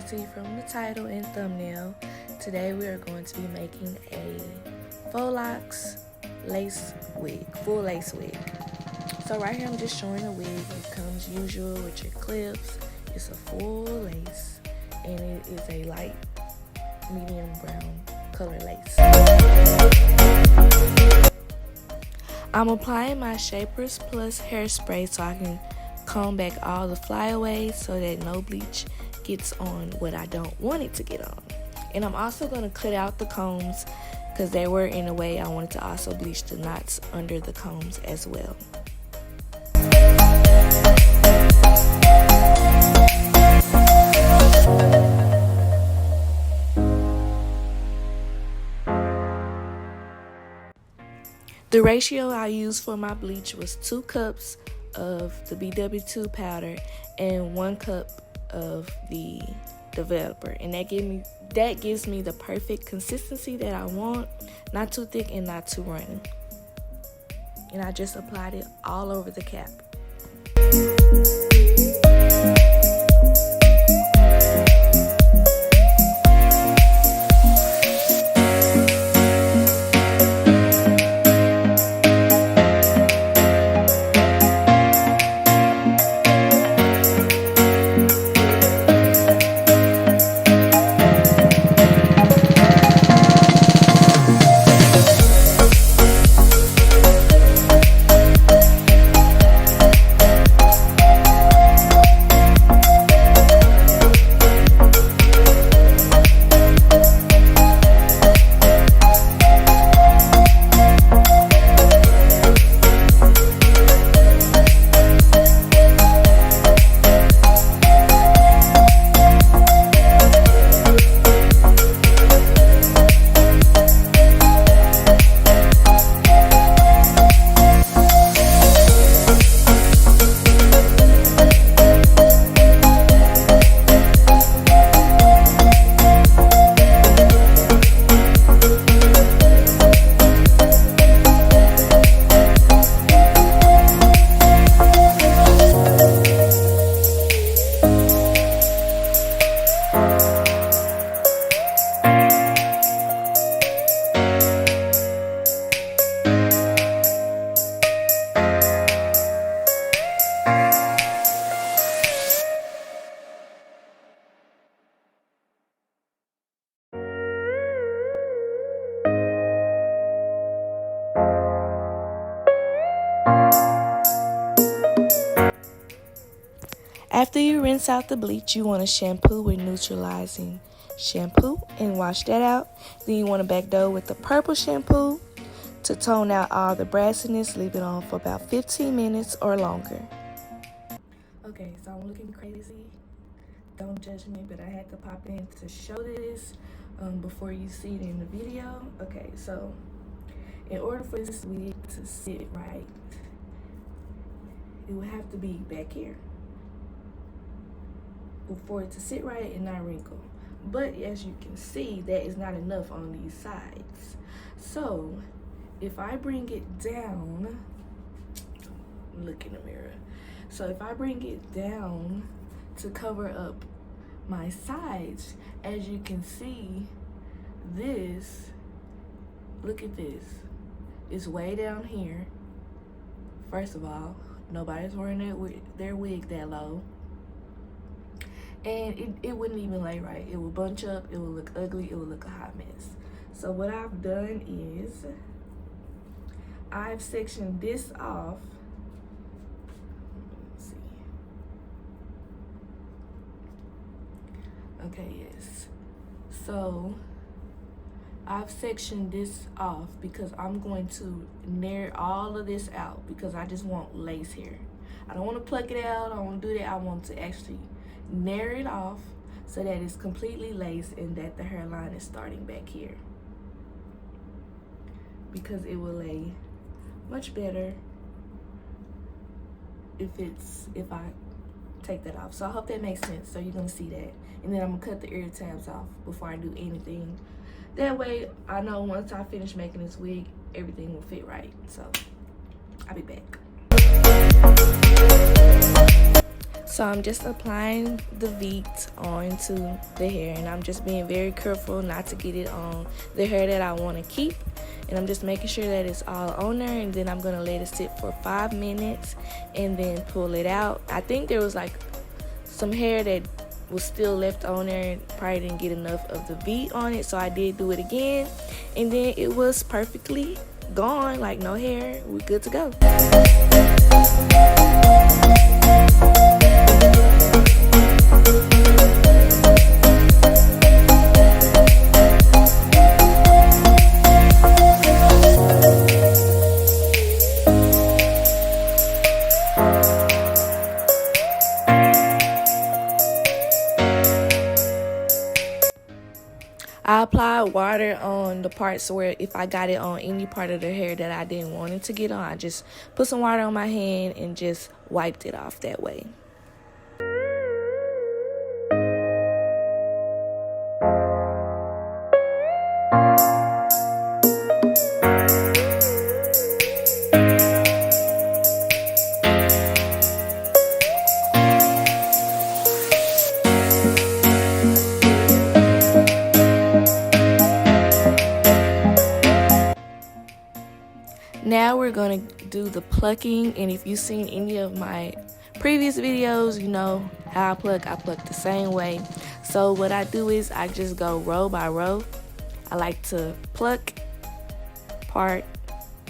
see from the title and thumbnail, today we are going to be making a Faux Locs lace wig, full lace wig. So right here I'm just showing the wig. It comes usual with your clips. It's a full lace and it is a light medium brown color lace. I'm applying my Shapers Plus hairspray so I can comb back all the flyaways so that no bleach gets on what I don't want it to get on. And I'm also going to cut out the combs because they were in a way. I wanted to also bleach the knots under the combs as well. The ratio I used for my bleach was 2 cups of the BW2 powder and 1 cup of the developer, and that gives me the perfect consistency that I want, not too thick and not too runny. And I just applied it all over the cap. After you rinse out the bleach, you want to shampoo with neutralizing shampoo and wash that out. Then you want to backdoor with the purple shampoo to tone out all the brassiness. Leave it on for about 15 minutes or longer. Okay, so I'm looking crazy. Don't judge me, but I had to pop in to show this before you see it in the video. Okay, so in order for this wig to sit right, it would have to be back here for it to sit right and not wrinkle. But as you can see, that is not enough on these sides. So if I bring it down, look in the mirror. So if I bring it down to cover up my sides, as you can see, this, look at this, it's way down here. First of all, nobody's wearing their wig that low. And it wouldn't even lay right. It would bunch up, it would look ugly, it would look a hot mess. So what I've done is, I've sectioned this off. Let's see. Okay, yes. So I've sectioned this off because I'm going to nair all of this out because I just want lace here. I don't want to pluck it out, I don't want to do that. I want to actually nair it off so that it's completely laced and that the hairline is starting back here, because it will lay much better if I take that off. So I hope that makes sense. So you're gonna see that, and then I'm gonna cut the ear tabs off before I do anything. That way I know once I finish making this wig, everything will fit right. So I'll be back. So I'm just applying the Veet onto the hair, and I'm just being very careful not to get it on the hair that I want to keep. And I'm just making sure that it's all on there, and then I'm going to let it sit for 5 minutes and then pull it out. I think there was like some hair that was still left on there and probably didn't get enough of the Veet on it, so I did do it again, and then it was perfectly gone, like no hair. We're good to go. I applied water on the parts where if I got it on any part of the hair that I didn't want it to get on, I just put some water on my hand and just wiped it off that way. Now we're going to do the plucking, and if you've seen any of my previous videos, you know how I pluck the same way. So what I do is I just go row by row. I like to pluck, part,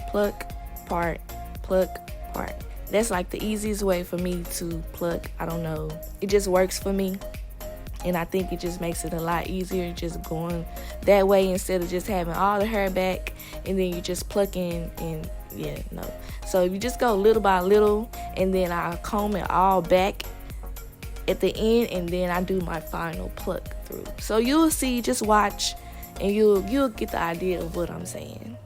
pluck, part, pluck, part. That's like the easiest way for me to pluck. I don't know, it just works for me. And I think it just makes it a lot easier just going that way instead of just having all the hair back and then you just plucking and yeah, no. So you just go little by little, and then I comb it all back at the end, and then I do my final pluck through. So you'll see, just watch and you'll get the idea of what I'm saying.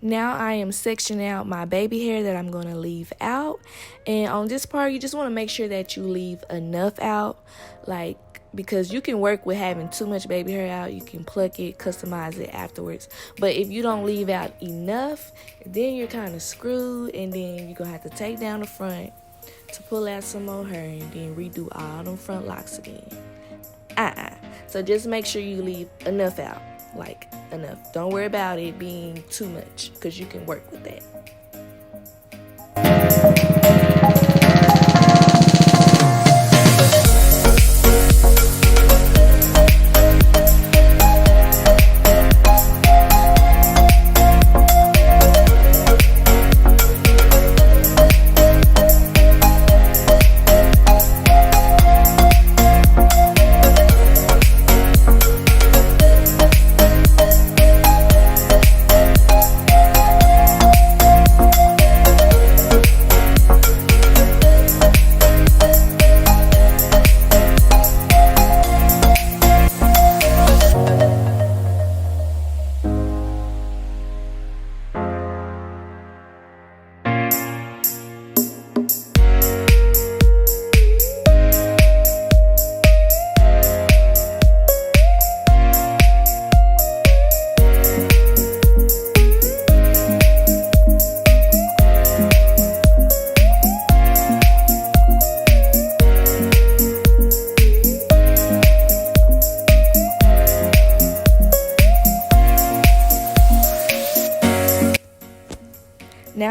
Now I am sectioning out my baby hair that I'm going to leave out. And on this part, you just want to make sure that you leave enough out, like, because you can work with having too much baby hair out. You can pluck it, customize it afterwards. But if you don't leave out enough, then you're kind of screwed, and then you're going to have to take down the front to pull out some more hair and then redo all them front locks again. So just make sure you leave enough out. Like, enough. Don't worry about it being too much, because you can work with that.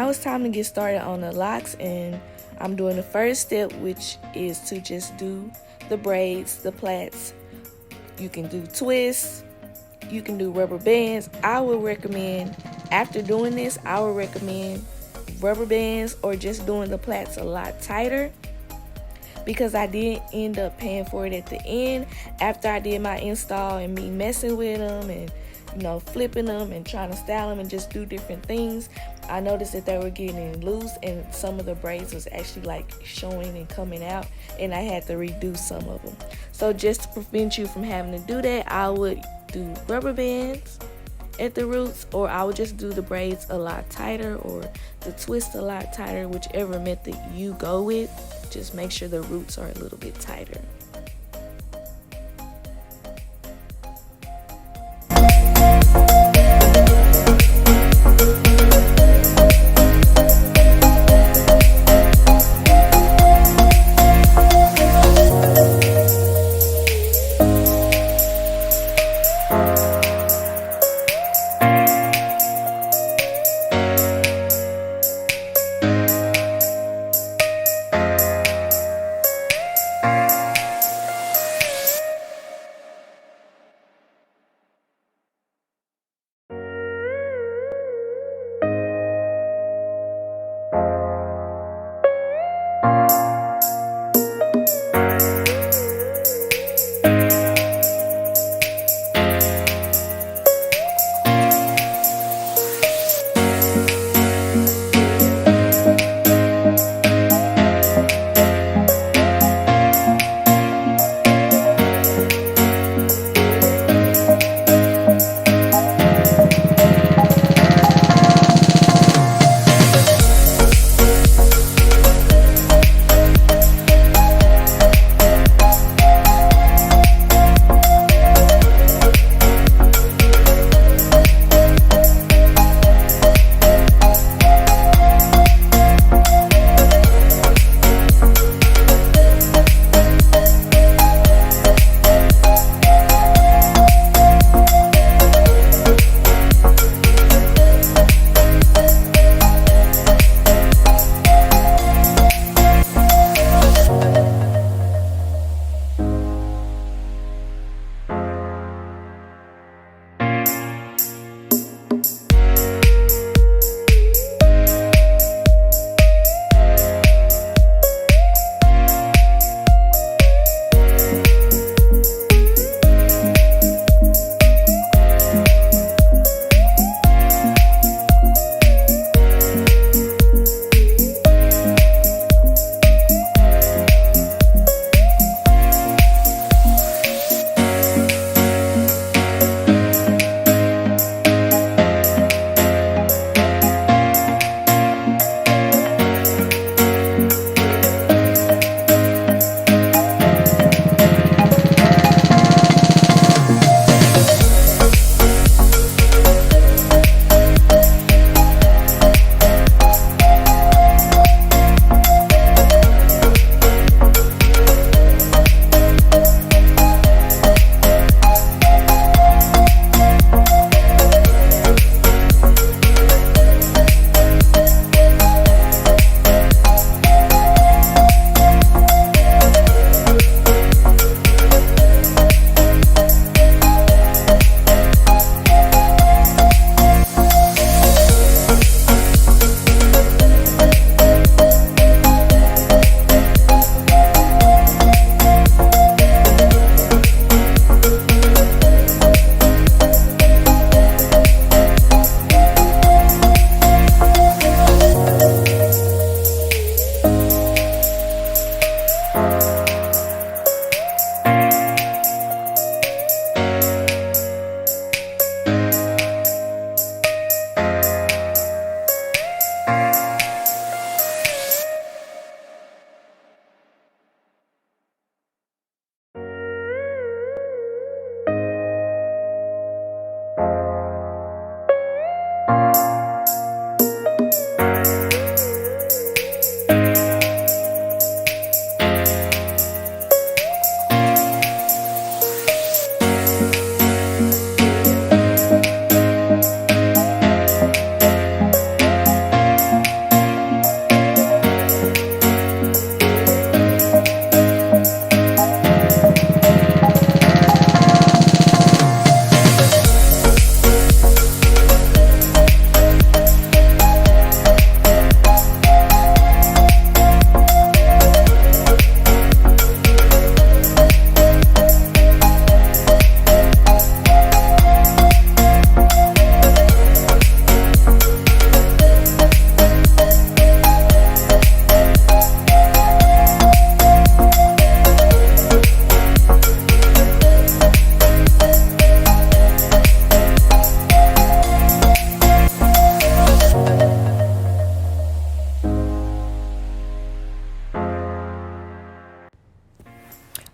now it's time to get started on the locks, and I'm doing the first step, which is to just do the braids, the plaits. You can do twists, you can do rubber bands. I would recommend, after doing this, I would recommend rubber bands or just doing the plaits a lot tighter, because I did end up paying for it at the end after I did my install and me messing with them and flipping them and trying to style them and just do different things. I noticed that they were getting loose and some of the braids was actually like showing and coming out, and I had to redo some of them. So just to prevent you from having to do that, I would do rubber bands at the roots, or I would just do the braids a lot tighter or the twist a lot tighter, whichever method you go with. Just make sure the roots are a little bit tighter.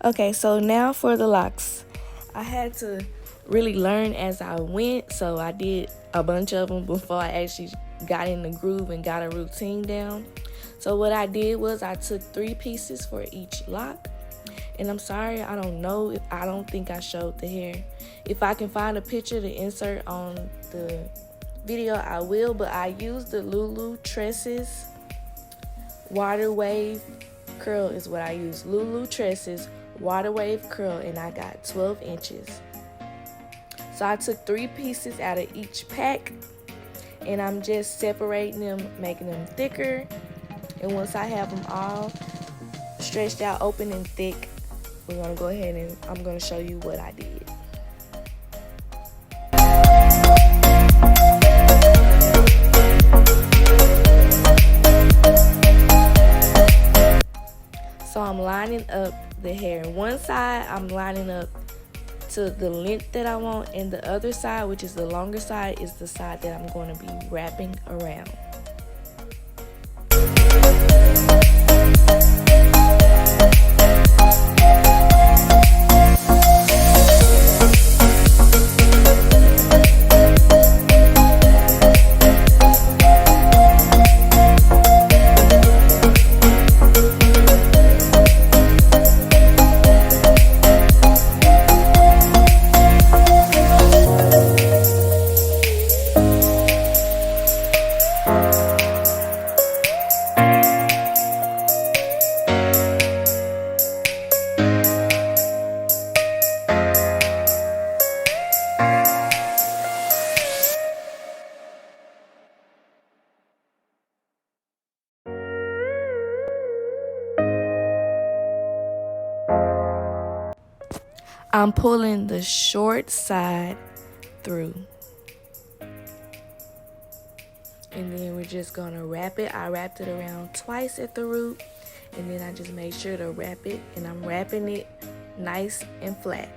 Okay, so now for the locks. I had to really learn as I went, so I did a bunch of them before I actually got in the groove and got a routine down. So what I did was I took 3 pieces for each lock. And I'm sorry, I don't think I showed the hair. If I can find a picture to insert on the video, I will, but I used the Lulu Tresses Water Wave Curl is what I use. Lulu Tresses Water Wave Curl, and I got 12 inches. So I took 3 pieces out of each pack, and I'm just separating them, making them thicker. And once I have them all stretched out, open and thick, we're gonna go ahead and I'm gonna show you what I did. So I'm lining up the hair. One side I'm lining up to the length that I want, and the other side, which is the longer side, is the side that I'm going to be wrapping around. I'm pulling the short side through. And then we're just gonna wrap it. I wrapped it around twice at the root, and then I just made sure to wrap it, and I'm wrapping it nice and flat.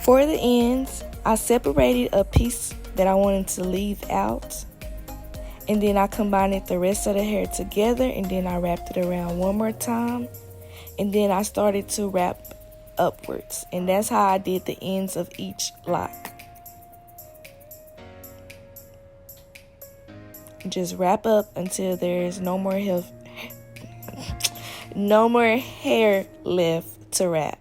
For the ends, I separated a piece that I wanted to leave out, and then I combined the rest of the hair together, and then I wrapped it around one more time, and then I started to wrap upwards, and that's how I did the ends of each lock. Just wrap up until there's no more No more hair left to wrap.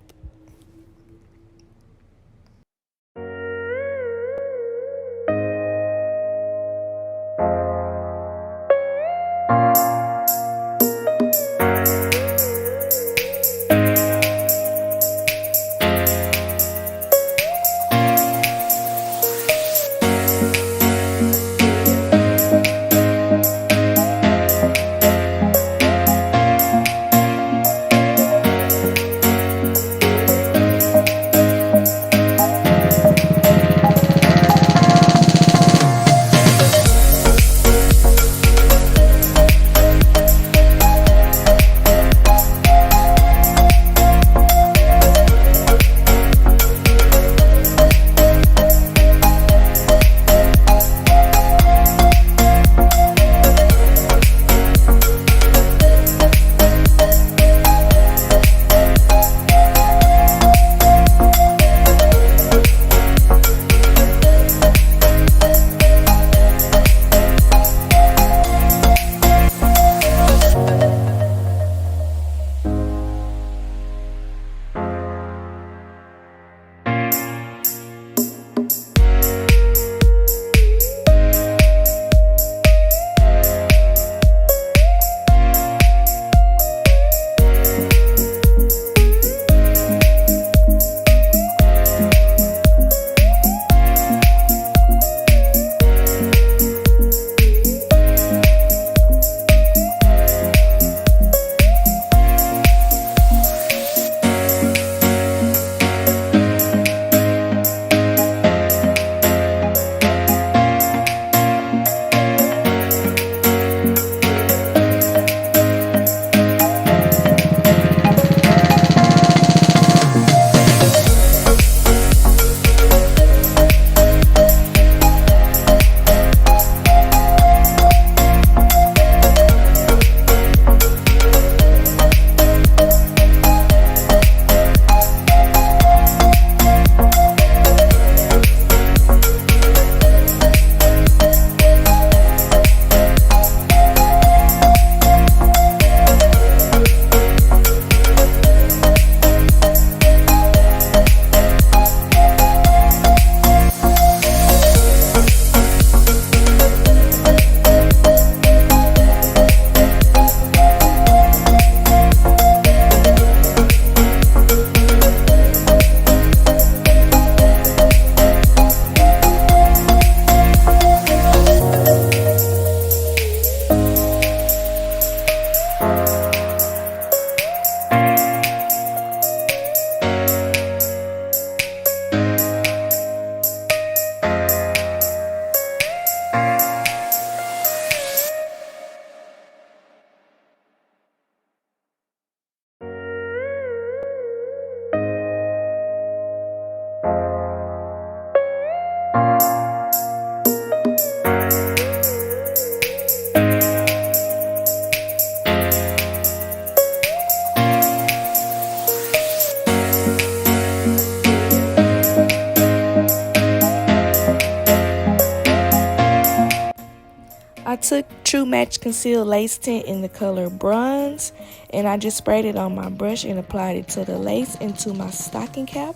I took TruMatch Conceal Lace Tint in the color Bronze, and I just sprayed it on my brush and applied it to the lace and to my stocking cap.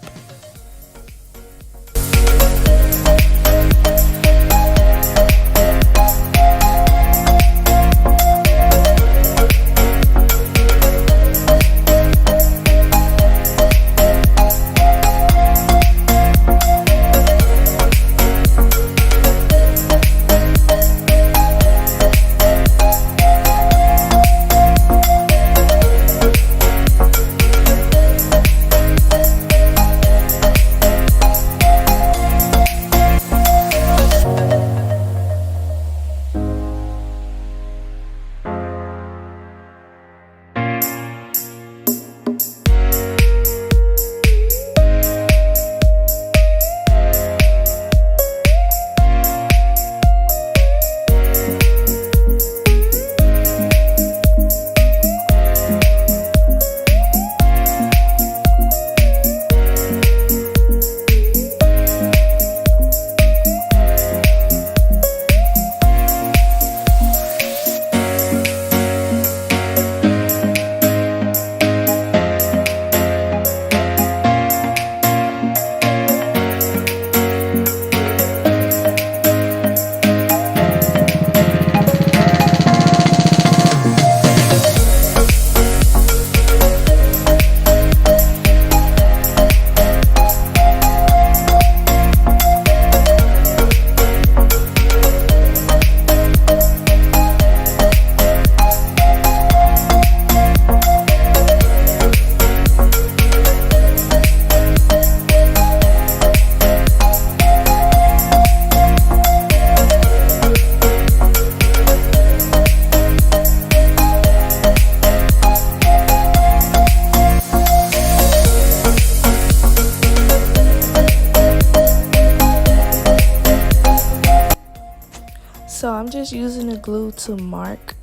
glue to mark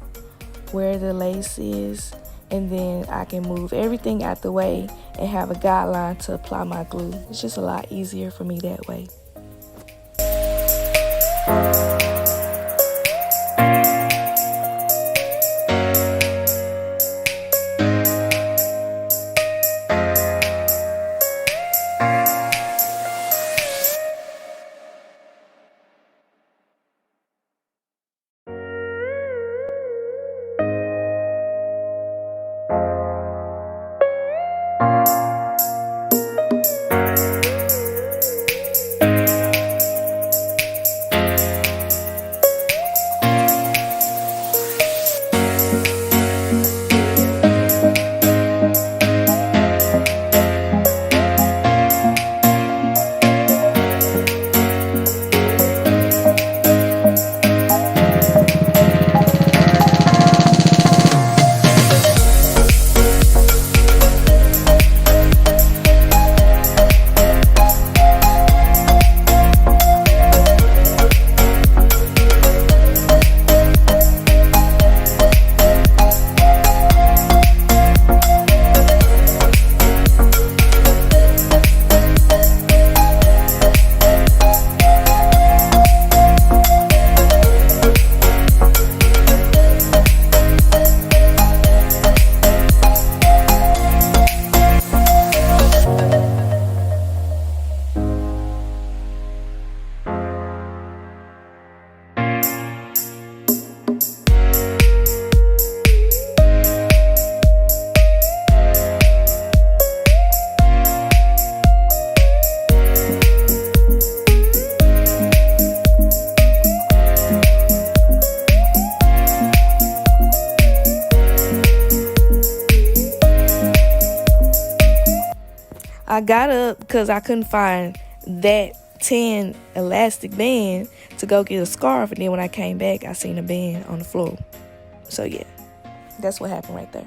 where the lace is, and then I can move everything out the way and have a guideline to apply my glue. It's just a lot easier for me that way. I got up because I couldn't find that tan elastic band to go get a scarf, and then when I came back, I seen a band on the floor. So yeah, that's what happened right there.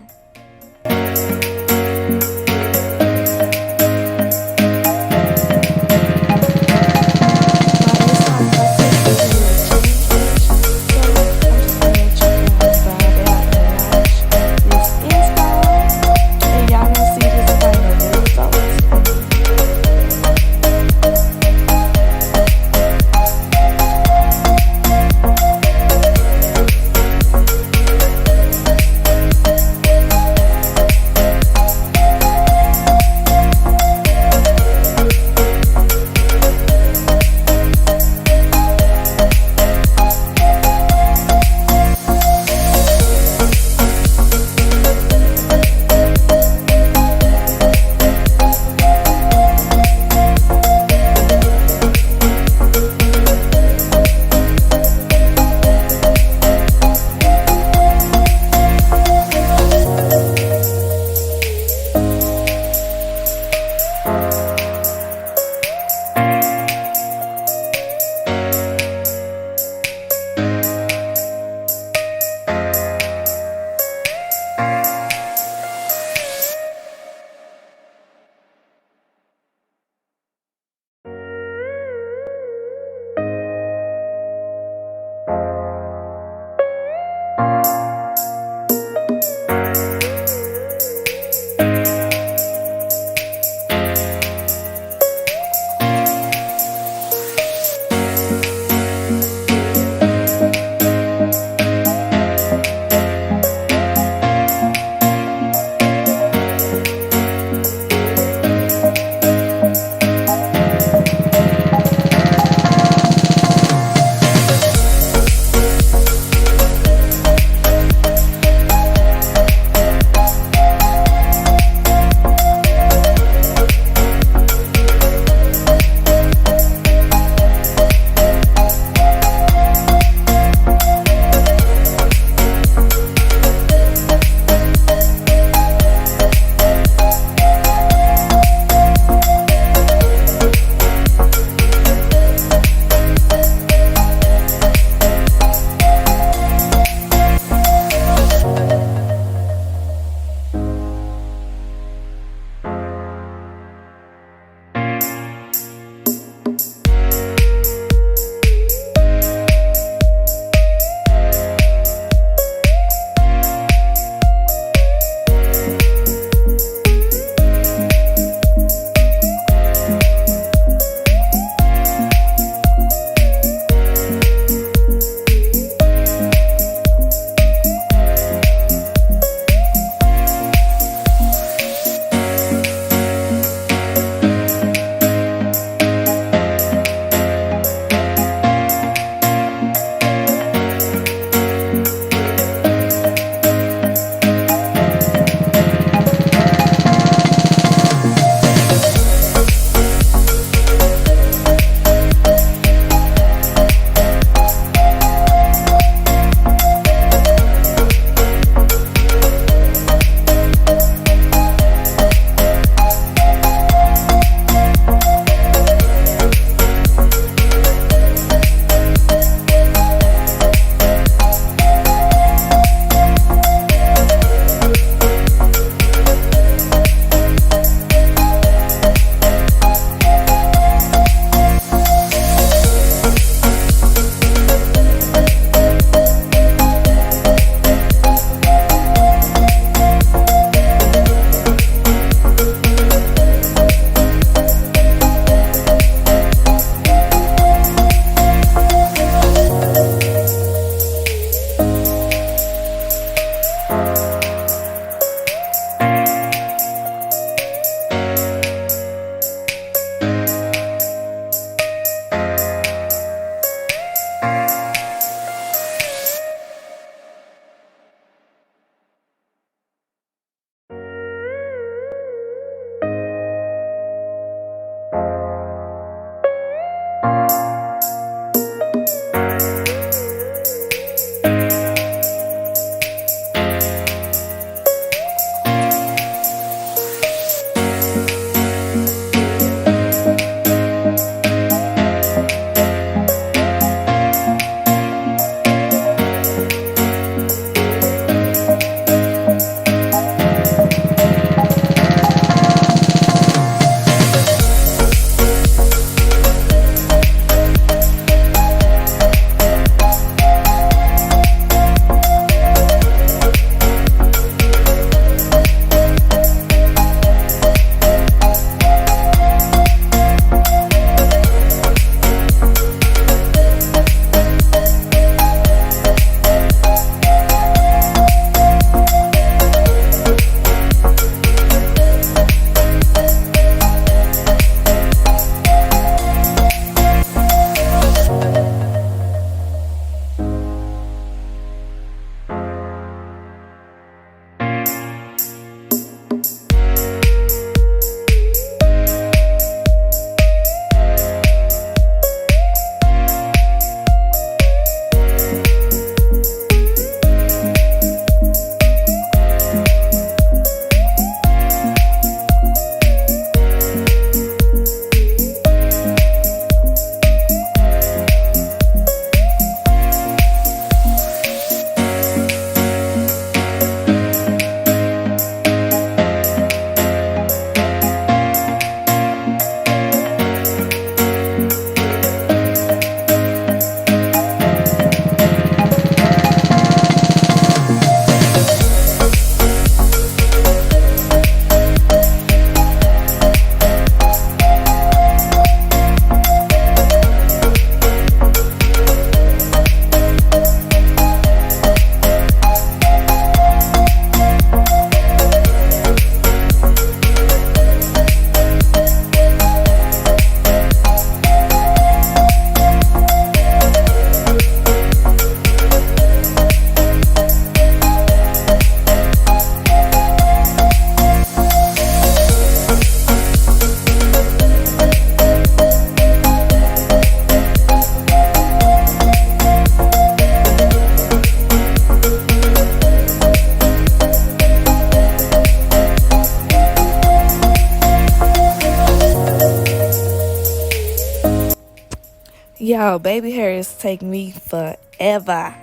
Y'all, baby hairs take me forever.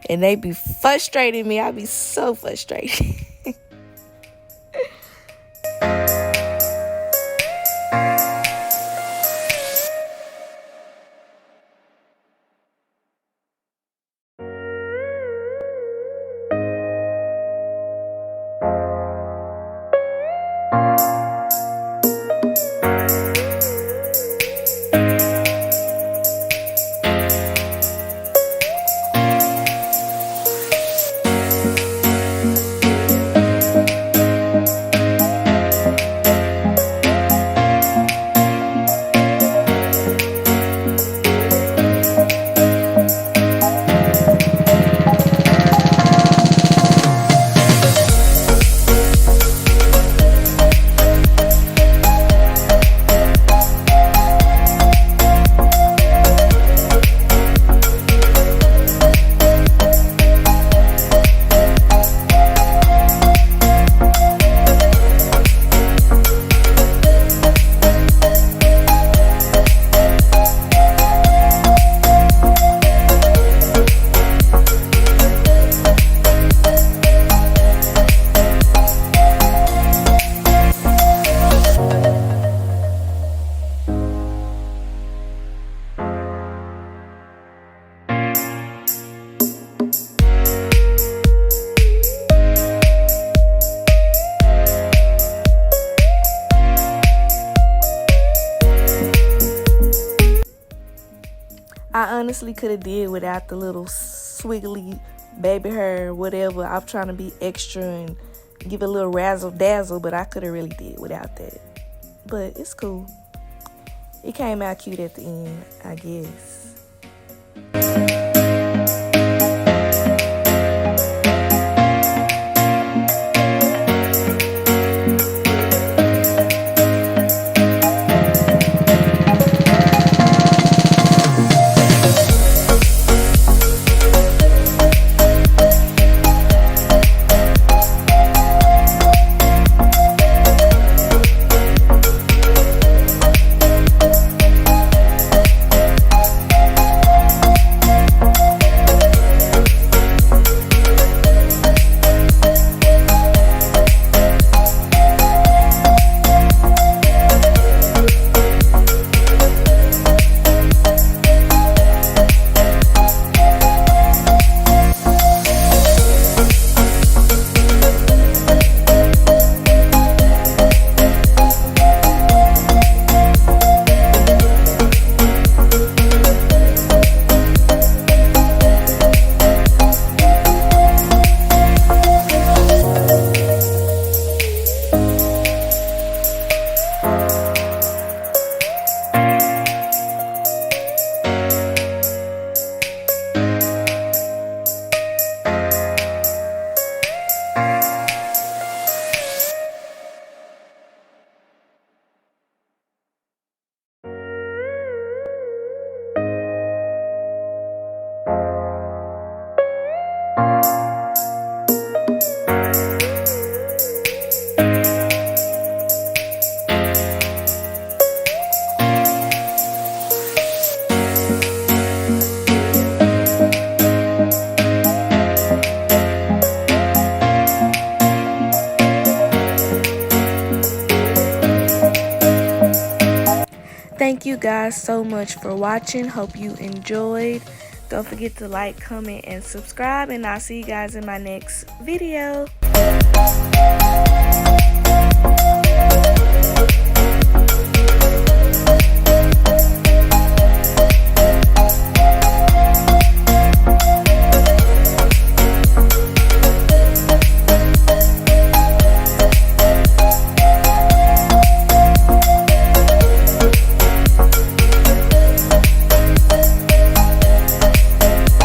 And they be frustrating me. I be so frustrated. I honestly could have did without the little swiggly baby hair, whatever. I'm trying to be extra and give a little razzle dazzle, but I could have really did without that. But it's cool. It came out cute at the end, I guess. Thank you guys so much for watching. Hope you enjoyed. Don't forget to like, comment, and subscribe, and I'll see you guys in my next video.